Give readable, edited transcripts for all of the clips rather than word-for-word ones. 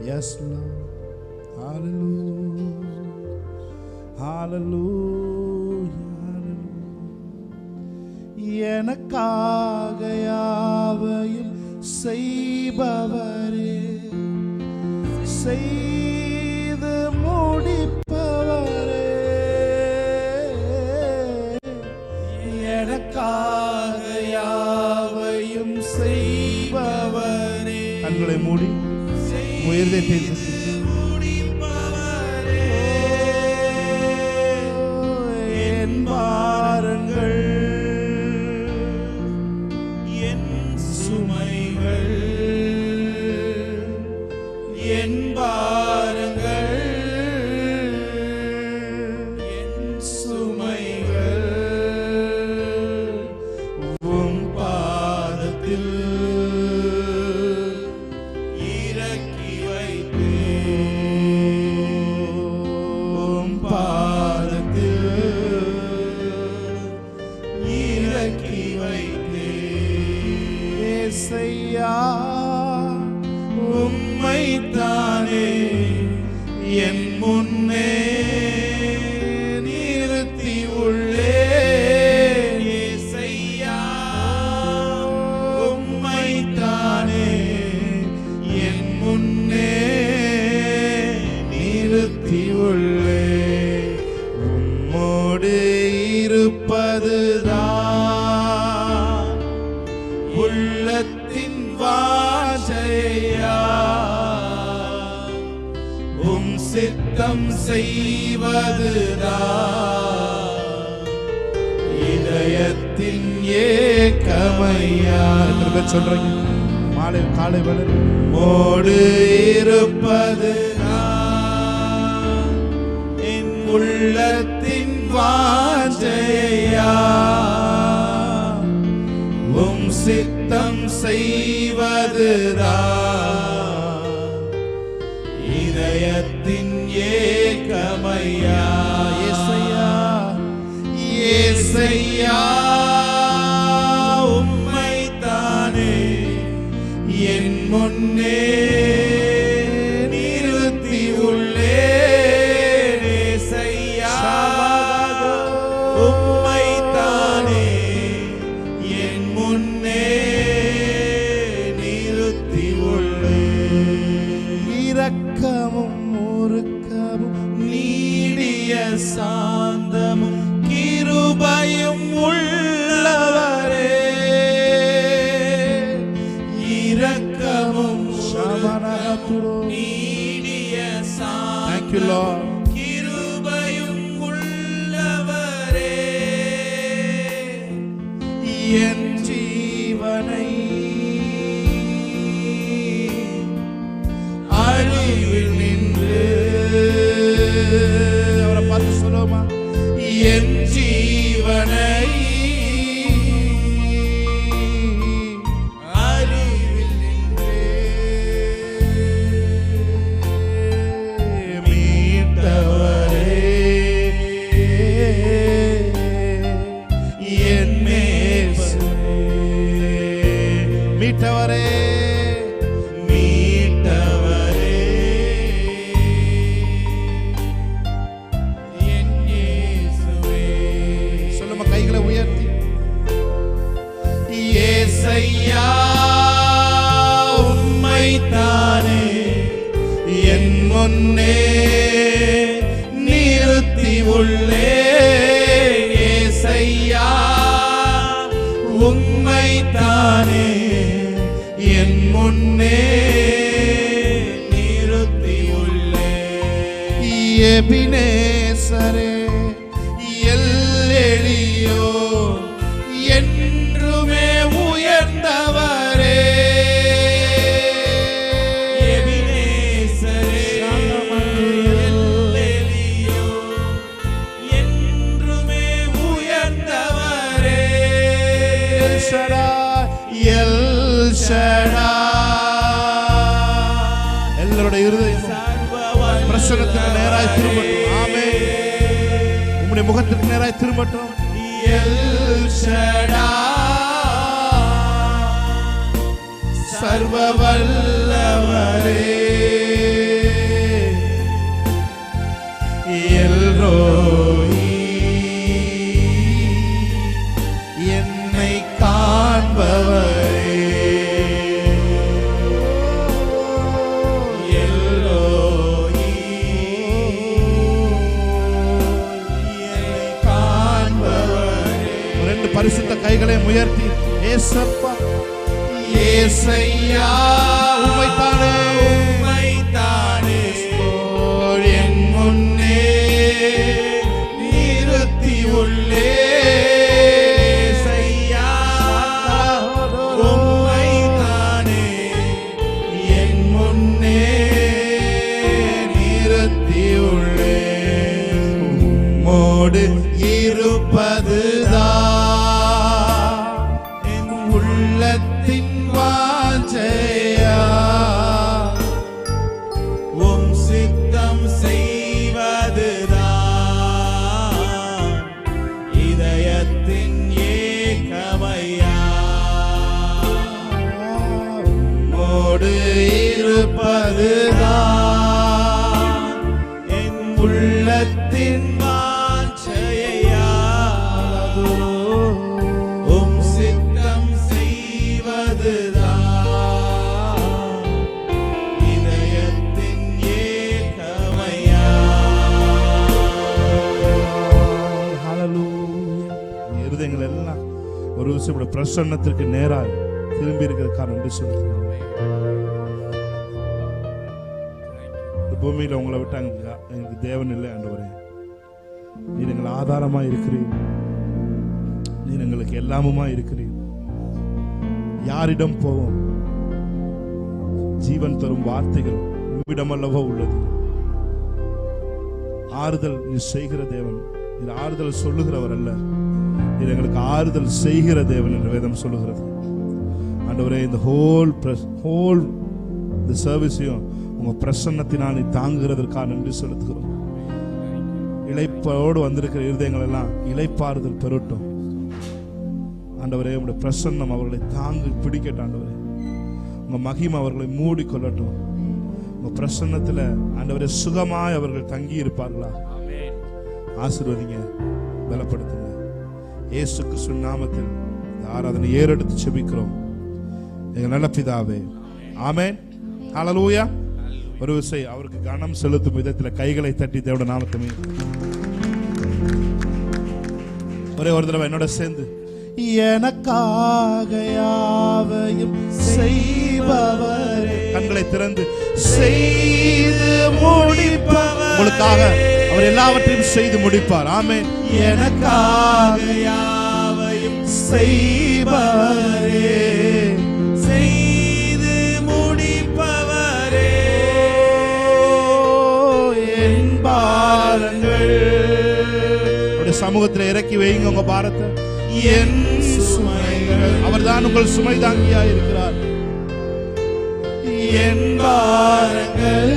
Yes, Lord. Hallelujah. Hallelujah. Hallelujah. எனக்காக யாவையும் செய்பவரே, செய்து முடிப்பவரே, எனக்காக யாவையும் செய்பவரே. கண்களை மூடி உயர்ந்தே என் பாரங்கள், என் சுமைகள், என் பாரங்கள், என் சுமைகள் உம் பாதத்தில் இறக்கி வைத்தேன். உம் பாதத்தில் இறக்கி வைத்தேன். ஏசையா உம்மைத்தானே என் முன்னே நிறுத்தி உள்ளேன். ஏசையா உம்மைத்தானே என் முன்னே நிறுத்தி உள்ளேன். உம்மோடு இருப்பதுதான் உள்ளத்தின் வாஞ்சையா, உம் சித்தம் செய்வதுதான் இதயத்தின் ஏக்கமையா. எத்தனை பேர் சொல்றீங்க மாலை காலை வேளை மோடு இருப்பதுதான் என் உள்ளத்தின் வாஞ்சையா, உம் சித்தம் செய்வதுதான் இதயத்தின் ஏக்கமையா. ஏசையா ஏசையா உம்மைத்தானே என் முன்னே நிறுத்தி உள்ளேன். ஏசையா உம்மைத்தானே என் முன்னே நிறுத்தி உள்ளேன். இரக்கமும் முறுக்கமும் நீடிய சாந்தமும் கிருபையும் உள்ளவரே, இரக்கமும் நீடிய சாந்தமும் கிருபையும் உள்ளவரே, என் ஜீவனை அழிவில் நின்று அவரை பார்த்து சொல்லுமா, என் ஜீவனை அழிவில் நின்று மீட்டவரே, என் நேசரே, மீட்டவரே, மீட்டவரே, என் இயேசுவே. சொல்லுமா கைகளை உயர்த்தி. ஏசையா உம்மைத்தானே என் முன்னே நிறுத்தி உள்ளேன். ஏசையா உம்மைத்தானே என் முன்னே நிறுத்தி உள்ளேன். எபினேசரே எல்லேலியோ என்றுமே உயர்ந்தவரே, எபினேசரே எல்லேலியோ என்றுமே உயர்ந்தவரே, எல் ஷடாய் எல் ஷடாய். எல்லாரோட இருதயம் பிரசன்னத்துக்கு நேராய் திரும்பட்டும். ஆமென். உம்முடைய முகத்திற்கு நேராய் திரும்பட்டும். எல் ஷடாய் சர்வ வல்லவரே, உயர்த்தி ஏசப்பா ஏசையா உம்மைத்தானே என் முன்னே நிறுத்தி உள்ளே இருப்பதுதான் என் உள்ளத்தின் வாஞ்சையா உம் சித்தம் செய்வதுதான் இதயத்தின் ஏகமையா உம்மோடு இருப்பதுதான் என் உள்ளத்தின் ஒரு விஷயம் பிரசன்னத்திற்கு நேராக திரும்பி இருக்கிறதுக்கான நன்றி சொல்லுகிறேன். இந்த பூமியில உங்களை விட்டாங்க எங்களுக்கு தேவன் இல்லை ஆண்டவரே. நீர் எங்கள் ஆதாரமா இருக்கிறீர், நீர் எங்களுக்கு எல்லாமுமா இருக்கிறீர். யாரிடம் போவோம்? ஜீவன் தரும் வார்த்தைகள் உம்மிடம் அல்லவோ உள்ளது. ஆறுதல் நீ செய்கிற தேவன், நீர் ஆறுதல் சொல்லுகிறவர் அல்ல, இது எங்களுக்கு ஆறுதல் செய்கிற தேவன் என்று வேதம் சொல்லுகிறது. ஆண்டவரே, இந்த ஹோல் இந்த சர்வீஸையும் உங்க பிரசன்னத்தினால் நீ தாங்குகிறதற்காக நன்றி செலுத்துகிறோம். இளைப்போடு வந்திருக்கிற இருதயங்கள் எல்லாம் இளைப்பாறுதல் பெறட்டும் ஆண்டவரே. உங்களுடைய பிரசன்னம் அவர்களை தாங்கி பிடிக்கட்டும் ஆண்டவரே. உங்க மகிமை அவர்களை மூடிக்கொள்ளட்டும். உங்க பிரசன்னத்துல ஆண்டவரே சுகமாய் அவர்கள் தங்கி இருப்பார்களா? ஆசீர்வதிங்க, பலப்படுத்துங்க. இயேசு கிறிஸ்து நாமத்தில் இந்த ஆராதனை ஏறெடுத்து செபிக்கிறோம் எங்க நல்ல பிதாவே, ஆமென். ஹல்லேலூயா. ஒரு விஷயம் அவருக்கு கனம் செலுத்தும் விதத்தில் கைகளை தட்டி தேவனுடைய நாமத்தை ஒரே ஒரு தடவை என்னோட சேர்ந்து எனக்காக யாவையும் செய்பவரே, கண்களை திறந்து செய்து முடிப்பவர், உங்களுக்காக அவர் எல்லாவற்றையும் செய்து முடிப்பார். ஆமென். எனக்காக யாவையும் செய்பவரே, செய்து முடிப்பவரே, என் பாரங்கள் அவருடைய சமூகத்தில் இறக்கி வைங்க. உங்க பாரத்தை, என் சுமைகள், அவர்தான் உங்கள் சுமை தாங்கியா இருக்கிறார். என் பாரங்கள்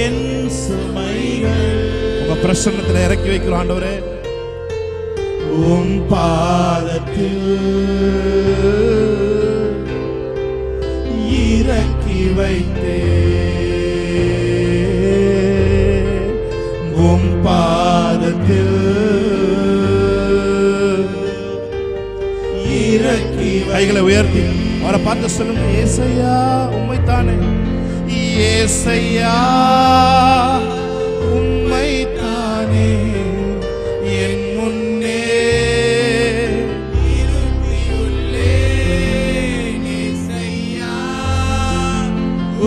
என் சுமைகள் உங்க பிரசன்னத்தில் இறக்கி வைக்கிறோம் ஆண்டவரே. உம் பாதத்தில் இறக்கி வைத்தே, உம் பாதத்தில் இறக்கி. கைகளை உயர்த்தி அவரை பார்த்து சொல்லுங்க, ஏசையா உம்மைத்தானே, ஏசையா உம்மைத்தானே, என் முன்னே இருத்தியுள்ளேன். ஏசையா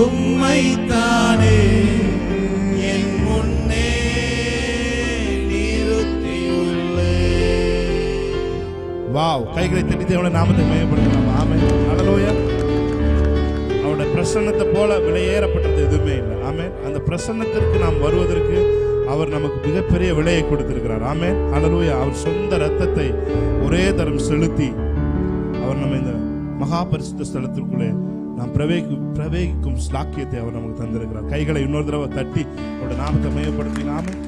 உம்மைத்தானே, என் முன்னே இருத்தியுள்ளேன். வாவ். கைகளை தட்டி தேவனுடைய நாமத்தை மகிமைப்படுத்தலாம். ஆமென். ஹல்லேலூயா. அவருடைய பிரசன்னத்தை போல விலையேறப்பட்டது எதுவுமே இல்லை. ஆமென். அந்த பிரசன்னத்திற்கு நாம் வருவதற்கு அவர் நமக்கு மிகப்பெரிய விலையை கொடுத்திருக்கிறார். ஆமென். ஹல்லேலூயா. அவர் சொந்த ரத்தத்தை ஒரே தரம் செலுத்தி அவர் நம்ம இந்த மகா பரிசுத்த ஸ்தலத்திற்குள்ளே நாம் பிரவேகிக்கும் ஸ்லாக்கியத்தை அவர் நமக்கு தந்திருக்கிறார். கைகளை இன்னொரு தடவை தட்டி அவருடைய நாமத்தை மகிமைப்படுத்தி ஆமென்.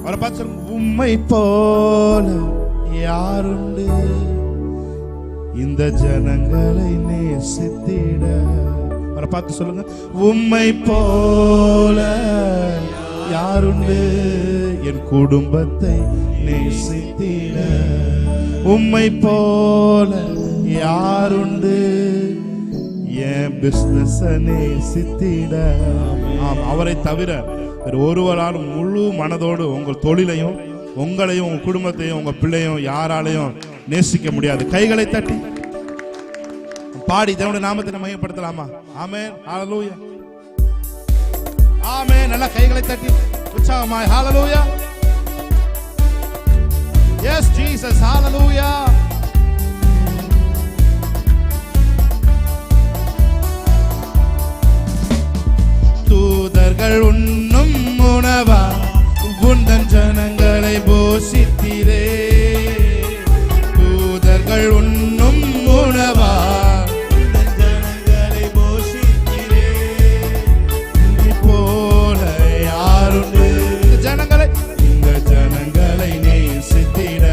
அவரை பார்த்து உம்மை போல யாருண்டு இந்த ஜனங்களை நேசித்திட. அவரை பார்த்து சொல்லுங்க, உம்மை போல யாருண்டு என் குடும்பத்தை நேசித்திட. உம்மை போல யாருண்டு என் பிசினஸ் நேசித்திட. ஆம், அவரை தவிர வேறு ஒருவராலும் முழு மனதோடு உங்கள் தொழிலையும் உங்களையும் உங்க குடும்பத்தையும் உங்க பிள்ளையும் யாராலையும் நேசிக்க முடியாது. கைகளை தட்டி பாடி தேவனுடைய நாமத்தை மையப்படுத்தலாமா? ஆமென், ஹalleluya, ஆமென். நல்ல கைகளை தட்டி உற்சாகமாய் ஹalleluya, yes Jesus, hallelujah. தூதர்கள் உண்ணும் உணவா உந்தன் ஜனங்களை போஷித்தீரே. தூதர்கள் உண்ணும் உணவா உந்தன் ஜனங்களை போஷித்தீரே. நீ போல யாருண்டு இந்த ஜனங்களை நேசித்திட,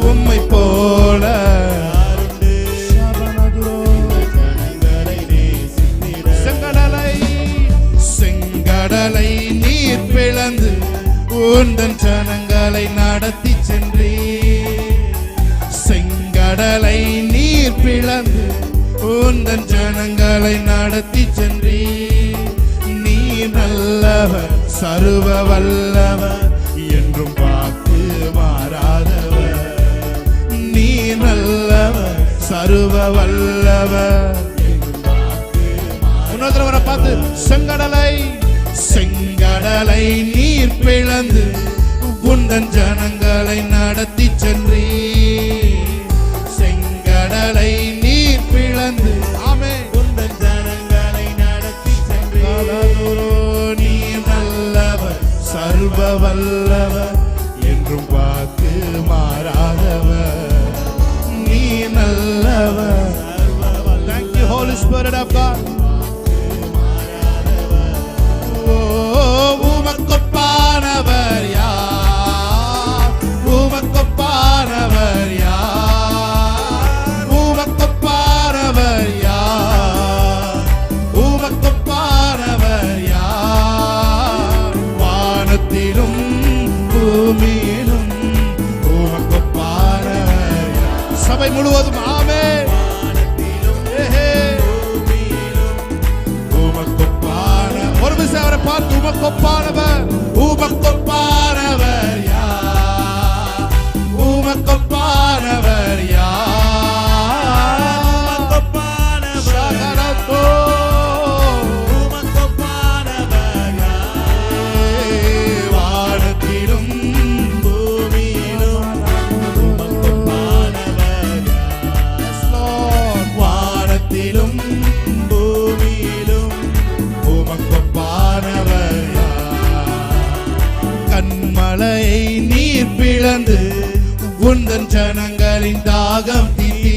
உம்மை போல யாருண்டு ஜனங்களை நேசித்திட. செங்கடலை நீர் பிளந்து உந்தன் ஜனங்களை நடத்தி சென்றீ. செங்கடலை நீர் பிளந்து உந்தன் ஜனங்களை நடத்தி சென்றீ. நீ நல்லவர், சர்வ வல்லவர், என்றும் வாக்கு மாறாதவர். நீ நல்லவர், சர்வ வல்லவர், இன்னொருத்தவரை பார்த்து செங்கடலை நீர் பிளந்து உந்தன் ஜனங்களை நடத்தி சென்றீ. செங்கடலை நீர் பிளந்து ஆமென் உந்தன் ஜனங்களை நடத்தி சென்றீ. நீ நல்லவர், சர்வ வல்லவர், என்றும் வாக்கு மாறாதவர். நீ நல்லவர். Thank you Holy Spirit of God. உமக்கொப்பானவர் யார்? உமக்கொப்பானவர் யார்? உமக்கொப்பானவர் யார்? உமக்கொப்பானவர் யார்? வானத்திலும் பூமியிலும் உமக்கொப்பானவர் யார்? சபை முழுவதும் ஆமென். ஒரு விசை அவரை பார்த்து உமக்கொப்பானவர், உமக்கொப்பானவர் யார்? உமக்கொப்பானவர் யார்? உமக்கொப்பானவர் யார்? வானத்திலும் பூமியிலும் உமக்கொப்பானவர் யார்? வானத்திலும் பூமியிலும் உமக்கொப்பானவர் யார்? கண்மலையை நீர் பிளந்து உந்தன் ஜனங்களின் தாகம் தீர்த்தீ.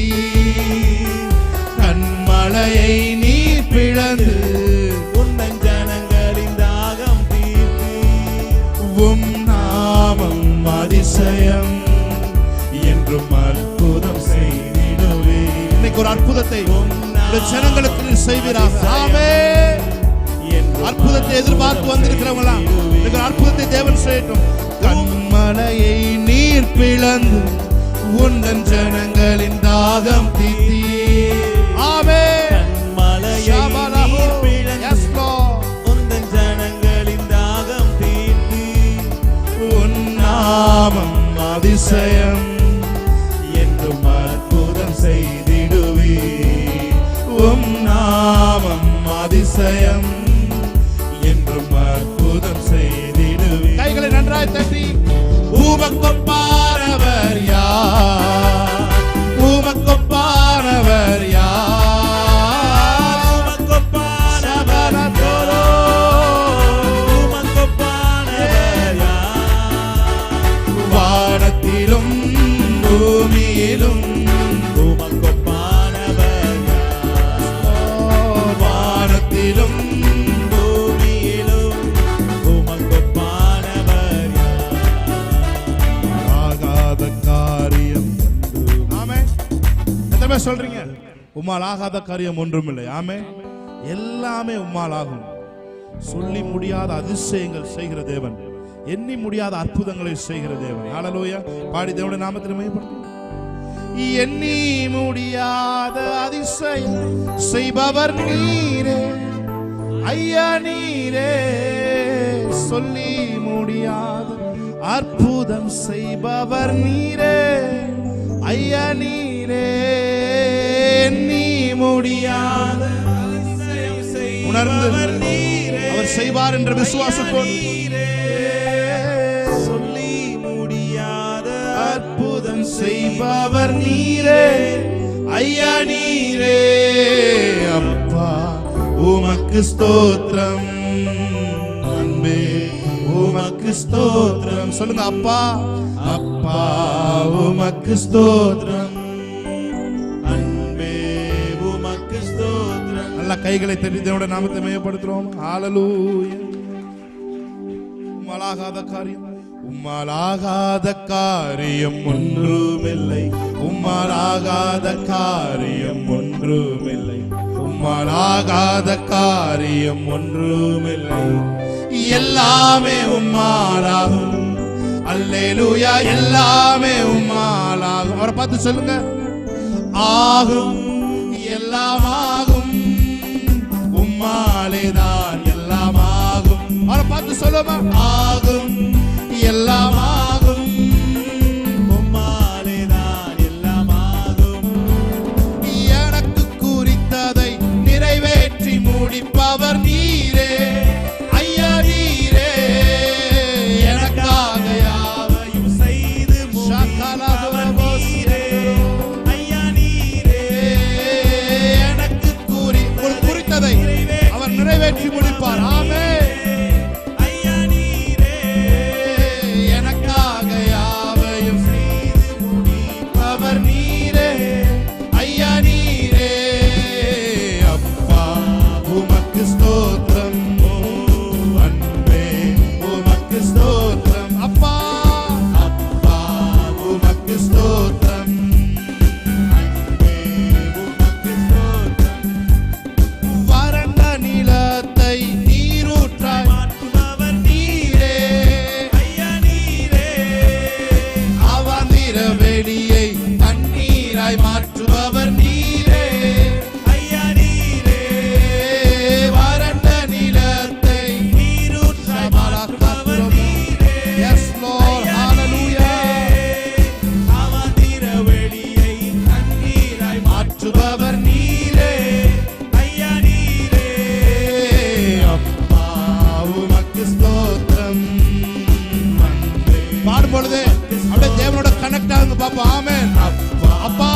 கண்மலையை நீர் பிளந்து உந்தன் ஜனங்களின் தாகம் தீர்த்தீ. உம் நாமம் அதிசயம், என்றும் அற்புதம் செய்திடுவே. இன்னைக்கு ஒரு அற்புதத்தை ஜனங்களுக்கு செய்வீராக. ஆமென். அற்புதத்தை எதிர்பார்த்து வந்திருக்கிறவங்களா, அற்புதத்தை தேவன் செய்யட்டும். கண்மலையை நீர் பிளந்து உந்தன் ஜனங்களின் தாகம் தீர்த்தீ. ஆமென். கண்மலையை நீர் பிளந்து உந்தன் ஜனங்களின் தாகம் தீர்த்தீ. உன் நாமம் அதிசயம், என்றும் அற்புதம் செய்திடுவே. உம் நாமம் அதிசயம், என்றும் அற்புதம் செய்திடுவே. கைகளை நன்றாய் தட்டி உமக்கொப்பானவர் யார்? உமக்கொப்பானவர் யார்? உமக்கொப்பானவர் யார்? வானத்திலும் பூமியிலும் உமக்கொப்பானவர் யார்? வானத்திலும் பூமியிலும் உமக்கொப்பானவர் யார்? ஆகாத காரியம் ஆமென். எத்தனை பேர் சொல்றீங்க உம்மால் ஆகாத காரியம் ஒன்றும் இல்லை? ஆமென். எல்லாமே உம்மால் ஆகும். சொல்லி முடியாத அதிசயங்கள் செய்கிற தேவன், எண்ணி முடியாத அற்புதங்களை செய்கிற தேவன். ஹல்லேலூயா. பாடி தேவனுடைய நாமத்தை மகிமைப்படுத்துங்க. எண்ணி முடியாத அதிசயம் செய்பவர் நீரே ஐயா, நீரே. சொல்லி முடியாத அற்புதம் செய்பவர் நீரே ஐயா நீரே நீ முடியாத உணர்ந்து அவர் செய்வார் என்ற விசுவாசத்தோடு சொல்லி முடியாத அற்புதம் செய்பவர் நீரே ஐயா நீரே அப்பா உமக்கு ஸ்தோத்திரம் அன்பே உமக்கு ஸ்தோத்திரம் சொல்லுங்க அப்பா அப்பா உமக்கு ஸ்தோத்திரம் அன்பே உமக்கு ஸ்தோத்திரம். நல்ல கைகளை தட்டி தேவனுடைய நாமத்தை மேம்படுத்துறோம். ஹல்லேலூயா. உம்மாலாகாத காரியம் உம்மாலாகாத காரியம் ஒன்றுமில்லை உம்மாலாகாத காரியம் ஒன்றுமில்லை உம்மாலாகாத காரியம் ஒன்றுமில்லை எல்லாமே உம்மாலாகும் அல்லேலூயா எல்லாமே உம்மாலாகும். அவரை பார்த்து சொல்லுங்க ஆகும் எல்லாம் ஆகும் உம்மாலேதான் எல்லாம் ஆகும். அவரை பார்த்து சொல்லுமா ஆகும் எல்லாம் ஆகும் உம்மாலேதான் எல்லாம் ஆகும். எனக்கு குறித்ததை நிறைவேற்றி முடிப்பவர் நீரே ஐயா நீரே எனக்காக யாவையும் செய்து முடிப்பவர் நீரே ஐயா நீரே எனக்கு குறித்ததை அவர் நிறைவேற்றி முடிப்பார். ஆமென். மாற்றுபவர் நீரே ஐயா நீரே வறண்ட நிலத்தை நீரூற்றமாக்குபவர் நீரே. Yes Lord, hallelujah. அவந்திர வெளியை தண்ணீராய் மாற்றுபவர் நீரே ஐயா நீரே அப்பா உமக்கு ஸ்தோத்திரம். பாடும் பொழுது அப்படியே தேவனோட கனெக்ட் ஆகுங்க பாப்பா. ஆமென். அப்பா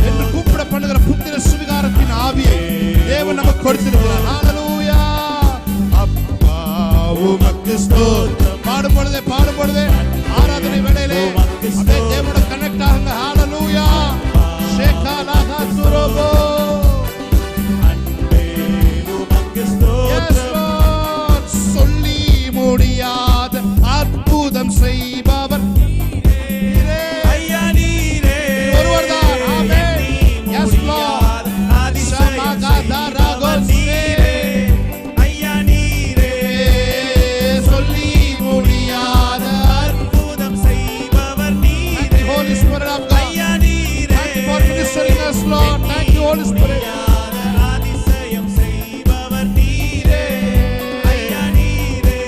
என்று கூப்பிட பண்ணுகிற புத்திர சுவிகாரத்தின் ஆவியை தேவன் நமக்கு கொடுத்திருக்கிறார். ஹல்லேலூயா. அப்பா உமக்கு ஸ்தோத்திரம். பாடும் பொழுதே ஆராதனை வேளையிலே அப்படியே தேவனோட கனெக்ட் ஆகுங்க. ஹல்லேலூயா. ஷேகாலாகா துரோபோ அன்பே உமக்கு ஸ்தோத்திரம். சொல்லி முடியாத அற்புதம் செய்பவர் நீரே ஐயா நீரே ஒருவர்தான். ஆமென். Yes Lord. அதிசயம் நீரே ஐயா நீரே சொல்லி முடியாத அற்புதம் செய்பவர் நீரே Holy Spirit of God. ஐயா நீரே Thank you for ministering us, Lord. Thank you, Holy Spirit. அதிசயம் செய்பவர் நீரே ஐயா நீரே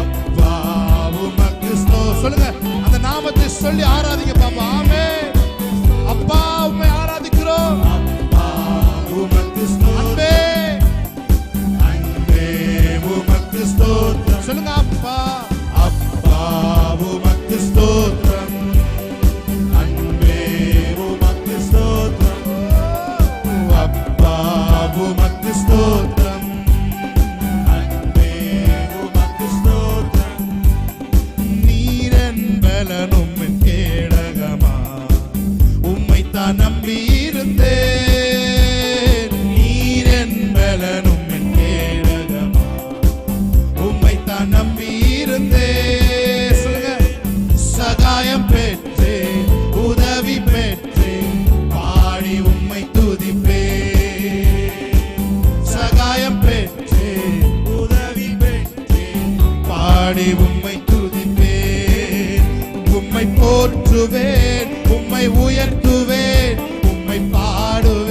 அப்பா உமக்கு ஸ்தோத்திரம். சொல்லுங்க அந்த நாமத்தை சொல்லி ஆராதிங்க பாப்பா. ஆமென். அப்பா உம்மை ஆராதிக்கிறோம். அப்பா உமக்கு அன்பே அன்பே உமக்கு ஸ்தோத்திரம். சொல்லுங்க அப்பா அப்பா உமக்கு ஸ்தோத்திரம். அன்பே உமக்கு ஸ்தோத்திரம். அப்பா உமக்கு ஸ்தோத்திரம். அன்பே உமக்கு ஸ்தோத்திரம். நீரன் பலனும் என் கேடகமா உம்மைத்தான் நம்பியிருந்தேன். நீரன் பலனும் என் கேடகமா உம்மைத்தான் நம்பியிருந்தேன். சொல்லுங்க சகாயம் பெற்றேன் உதவி பெற்றேன் பாடி உம்மை துதிப்பேன். சகாயம் பெற்றேன் உதவி பெற்றேன் பாடி உம்மை துதிப்பேன். உம்மை போற்றுவேன் உம்மை உயர்த்துவேன் உம்மை பாடுவேன்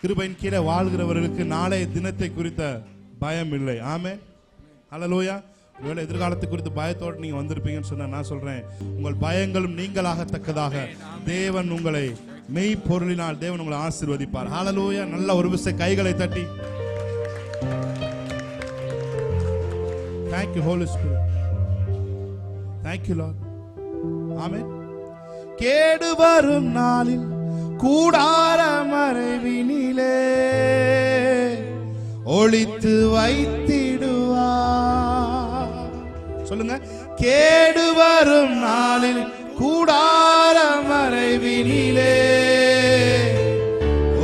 கிருபையின் கீழே வாழ்கிறவர்களுக்கு நாளைய தினத்தை குறித்த பயம் இல்லை. ஆமென். ஹல்லேலூயா. ஒருவேளை எதிர்காலத்தை குறித்து பயத்தோடு நீங்க வந்திருப்பீங்கன்னு சொன்னா நான் சொல்றேன், உங்கள் பயங்களும் நீங்களாகத்தக்கதாக தேவன் உங்களை மெய்ப்பொருளினால் தேவன் உங்களை ஆசீர்வதிப்பார். ஹல்லேலூயா. நல்ல ஒரு விசை கைகளை தட்டி Thank you Holy Spirit. Thank you Lord. Amen. கேடு வரும் நாளில் கூடார மறைவினிலே ஒளித்து வைத்திடுவார். சொல்லுங்க. கேடு வரும் நாளில் கூடார மறைவினிலே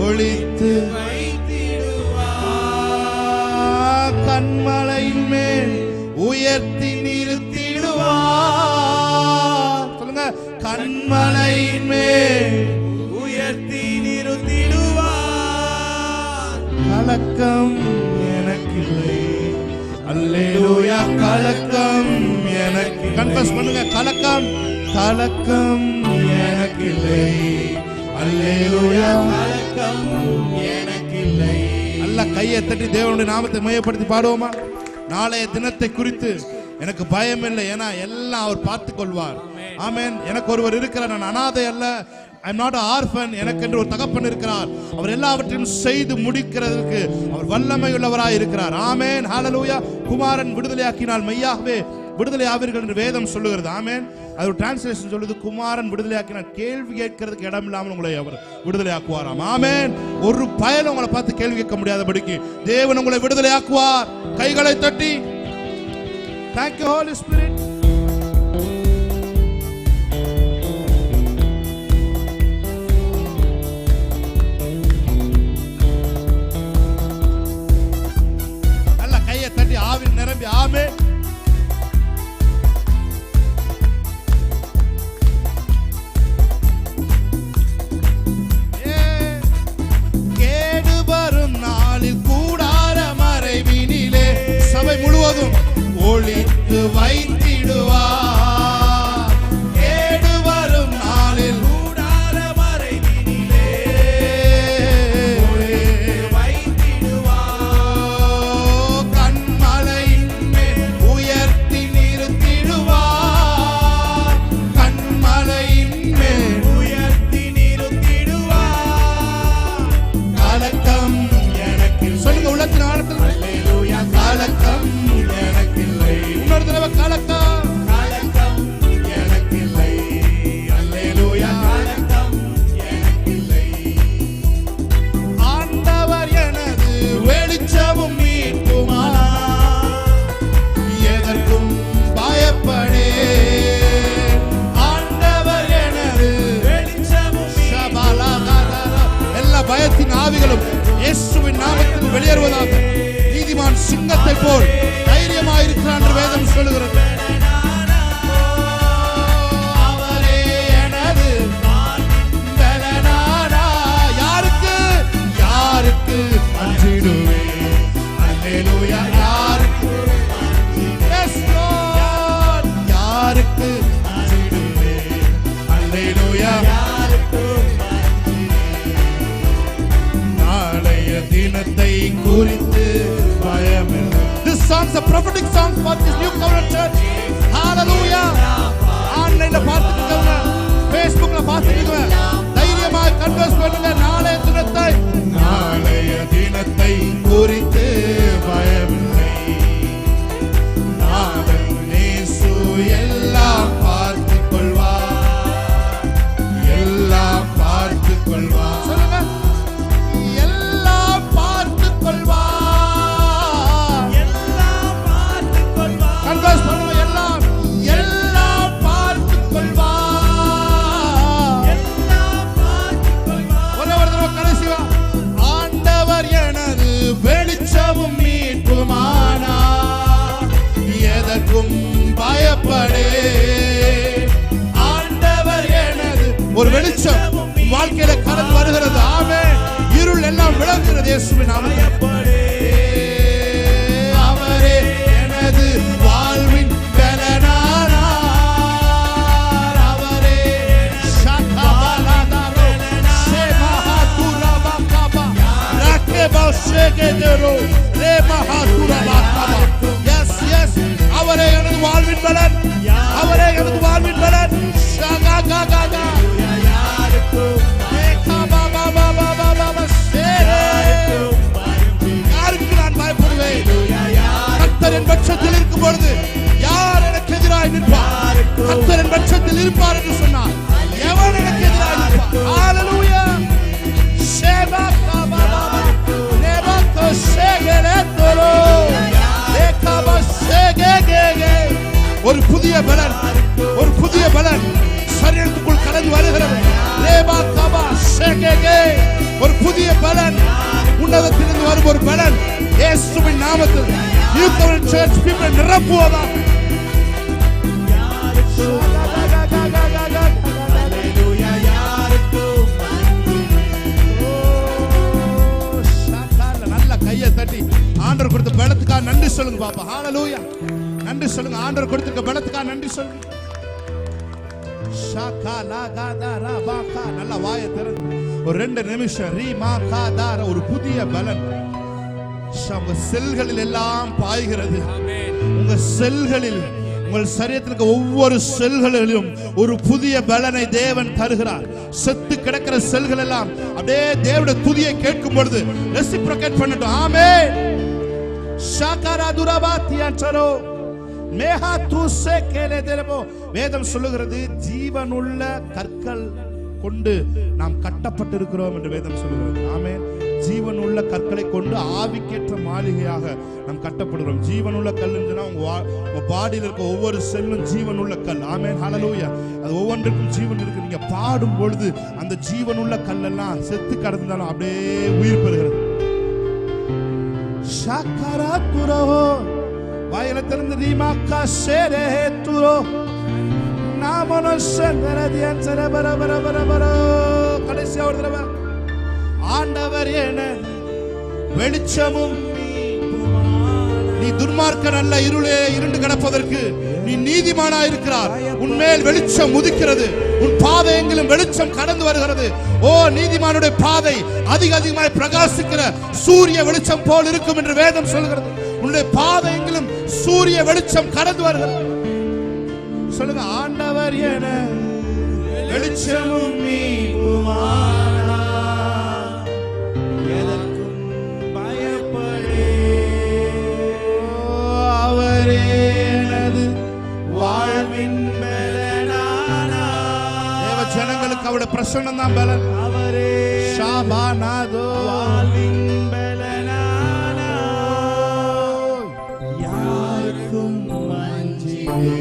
ஒளித்து வைத்திடுவார். கண்மலையின் மேல் உயர்த்தி நிறுத்திடுவார். சொல்லுங்க. கண்மலையின் மேல் உயர்த்தி நிறுத்திடுவார். கலக்கம் எனக்கில்லை. அல்லேலூயா. கலக்கம் எனக்கு. கன்ஃபஸ் பண்ணுங்க. கலக்கம் கலக்கம் எனக்கில்லை. அல்லேலூயா. கலக்கம் எனக்கில்லை. நல்ல கையை தட்டி தேவனுடைய நாமத்தை மையப்படுத்தி பாடுவோமா? நாளைய தினத்தை குறித்து எனக்கு பயம் இல்லை, ஏன்னா எல்லாம் அவர் பார்த்துக் கொள்வார். ஆமென். எனக்கு ஒருவர் இருக்கிறார், நான் அனாதை அல்ல, ஐ எம் நாட் ஆர்ஃபன். எனக்கு என்று ஒரு தகப்பன் இருக்கிறார், அவர் எல்லாவற்றையும் செய்து முடிக்கிறதுக்கு அவர் வல்லமை உள்ளவராய் இருக்கிறார். ஆமென். ஹல்லேலூயா. குமாரன் விடுதலையாக்கினால் மெய்யாகவே விடுதலை ஆவீர்கள் என்று வேதம் சொல்லுகிறது. ஆமென். அது ஒரு டிரான்ஸ்லேஷன் சொல்லுது, குமாரன் விடுதலையாக்கினால் கேள்வி கேட்கிறதுக்கு இடம் இல்லாமல் உங்களை அவர் விடுதலை ஆக்குவாராம். ஆமென். ஒரு பயலும் உங்களை பார்த்து கேள்வி கேட்க முடியாதபடிக்கு தேவன் உங்களை விடுதலை ஆக்குவார். கைகளை தட்டி Thank you Holy Spirit. நல்ல கையை தட்டி ஆவின் நிரம்பி ஆமென். கேடு வரும் நாளில் கூடார மறைவினிலே சபை முழுவதும் ஒளித்து வைத்திடுவார். கேடு வரும் நாளில் கூடார மறைவினிலே வைத்திடுவார். கண்மலையின் மேல் உயர்த்தி நிறுத்திடுவார். கண்மலையின் மேல் உயர்த்தி நிறுத்திடுவார். கலக்கம் எனக்கு. சொல்லுங்க உள்ளத்தின் ஆழத்தில். அல்லேலூயா. கலக்கம் எனக்கில்லை. இன்னொரு தடவை கலக்கம். கலக்கம் எனக்கில்லை. அல்லேலூயா. கலக்கம் எனக்கில்லை. ஆண்டவர் எனது வெளிச்சமும் மீட்புமானார், எதற்கும் பயப்படே. ஆண்டவர் எனது வெளிச்சமும் ஷபலகதர. எல்லா பயத்தின் ஆவிகளும் இயேசுவின் நாமத்தில் வெளியேறுவதாக. நீதிமான் சிங்கத்தை போல் தைரியமாயிருக்கிறான் என்று வேதம் சொல்லுகிறது. அவரே எனது பலனானா. யாருக்கு யாருக்கு அஞ்சிடுவேன். அல்லேலூயா. யாருக்கு Yes Lord. யாருக்கு அஞ்சிடுவேன். அல்லேலூயா. நாளைய தினத்தை குறித்து பயமில்லை. This song is a prophetic song for this new covenant church. Hallelujah. ஆன்லைன்ல பார்த்துக்கோங்க, Facebookல பார்த்துக்கோங்க. தைரியமாய் கன்வர்ஸ் பண்ணுங்க. நாளைய தினத்தை குறித்து பயமில்லை. நாதன் இயேசு எல்லாம் பார்த்துக் கொள்வார். எல்லாம் பார்த்துக் கொள்வார். சொல்லுங்க. எல்லாம் பார்த்துக் கொள்வார். எல்லாம் பார்த்துக் கொள்வார். கன்வர்ஸ் பண்ணுங்க. எல்லாம் எல்லாம் பார்த்துக் கொள்வார். எல்லாம் பார்த்துக் கொள்வார். ஒரே ஒரு தடவை கடைசியா. ஆண்டவர் எனது வெளிச்சமும் மீட்புமானார், எதற்கும் பயப்படே. ஆண்டவர் எனது ஒரு வெளிச்சம் வாழ்க்கையில கடந்து வருகிறது. ஆமென். இருள் எல்லாம் விளங்குகிறது இயேசுவின் நாமத்தில். அவரே எனது வாழ்வின் பலனானார். அவரே ஷகபலதரோ சேமஹதுரபகபா. தேரோ ரே மகாதுரபாகா. எஸ் எஸ், அவரே எனது வாழ்வின் பலன், அவரே எனது வாழ்வின் பலன். ஷகா கா கா கா ஏகா பா பா பா பா பா பா பா சேரே. யாருக்கு நான் பயப்படுவேன்? கர்த்தர் என் பட்சத்தில் இருக்கும் பொழுது யார் எனக்கு எதிராய் நிற்பார்? கர்த்தர் என் பட்சத்தில் இருப்பார் என்று சொன்னார். எவன் எனக்கு எதிராய் நிற்பார்? ஹalleluya. ஷேபா கா பா பா நேபா கோ ஷேகலே தோரோ ஏகா பா ஷேகே கே கே. ஒரு புதிய பலன், ஒரு புதிய பலன் சரீரத்துக்குள் கடந்து வருகிறது. லேபா கபா ஷேகே கே. ஒரு புதிய பலன், உன்னதத்திலிருந்து வரும் ஒரு பலன் இயேசுவின் நாமத்தில் நியூ கவர்னன்ட் சர்ச் பீப்பிள் நிரப்புவதாக. நல்ல கையை தட்டி ஆண்டவர் கொடுத்த பலத்துக்காக நன்றி சொல்லுங்க பாப்பா. ஹalleluya. நன்றி சொல்லுங்க. ஆண்டவர் கொடுத்திருக்க பலத்துக்காக நன்றி சொல்லுங்க. ஷாகா லா கா தா ரா பா கா. நல்ல வாயை திறந்து ஒரு 2 நிமிஷம் ரீ மா கா தா. ஒரு புதிய பலன் உங்க செல்களில் எல்லாம் பாய்கிறது. உங்க செல்களில், உங்கள் சரீரத்திற்கு ஒவ்வொரு செல்களிலும் ஒரு புதிய பலனை தேவன் தருகிறார். செத்து கிடக்கிற செல்கள் எல்லாம் அப்படியே தேவனுடைய துதியை கேட்கும் பொழுது ரெசிப்ரோகேட் பண்ணட்டும். ஆமென். ஷாகாரா துரபாத்தியாச்சரோ மேஹா தூசே கேலே தேரபோ. வேதம் சொல்லுகிறது ஜீவனுள்ள கற்கள் கொண்டு நாம் கட்டப்பட்டிருக்கிறோம் என்று வேதம் சொல்லுகிறது. ஆமென். ஜீவனுள்ள கற்களை கொண்டு ஆவிக்கேற்ற மாளிகையாக நாம் கட்டப்படுகிறோம். ஜீவனுள்ள கல்லுன்னா உங்க பாடியில் இருக்க ஒவ்வொரு செல்லும் ஜீவனுள்ள கல். ஆமென். ஹalleluya. அது ஒவ்வொன்றுக்கும் ஜீவன் இருக்கு. நீங்க பாடும் பொழுது அந்த ஜீவனுள்ள கல்லெல்லாம் செத்து கடந்தாலும் அப்படியே உயிர் பெறுகிறது. ஷாகாரா துரோ வாயில திறந்து ரீமாக்கா ஷேரே துரோ நாமனோ சந்தரதியன் சரபர பர பர பர. கடைசியா ஒரு தடவை ஆண்டவர் என வெளிச்சமும். நீ துன்மார்க்கன் அல்ல, இருளே இருண்டு கிடப்பதற்கு நீ நீதிமானா இருக்கிறார். உன்மேல் வெளிச்சம் உதிக்கிறது. உன் பாதை எங்கிலும் வெளிச்சம் கடந்து வருகிறது. ஓ, நீதிமானுடைய பாதை அதிக அதிகமாய் பிரகாசிக்கிற சூரிய வெளிச்சம் போல் இருக்கும் என்று வேதம் சொல்கிறது. உன்னுடைய பாதை எங்கிலும் சூரிய வெளிச்சம் கடந்து வருகிறது. சொல்லுங்க, ஆண்டவர் என வெளிச்சமும் நீதிமானா எதற்கும் பயப்படே. அவரே எனது வாழ்வின் பலனானா. தேவ ஜனங்களுக்கு அவருடைய பிரசன்னம் தான் பலன். அவரே ஷாபானாதோ வாழ்வின் பலனானா. யாருக்கும் அஞ்சியே,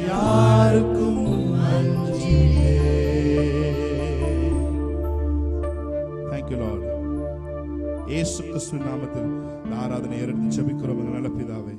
யாருக்கும் அஞ்சியே. Thank you Lord. இயேசு கிறிஸ்துவின் நாமத்தில் ஆராதனை எடுத்து ஜெபிக்கிறோம் நல்ல பிதாவே.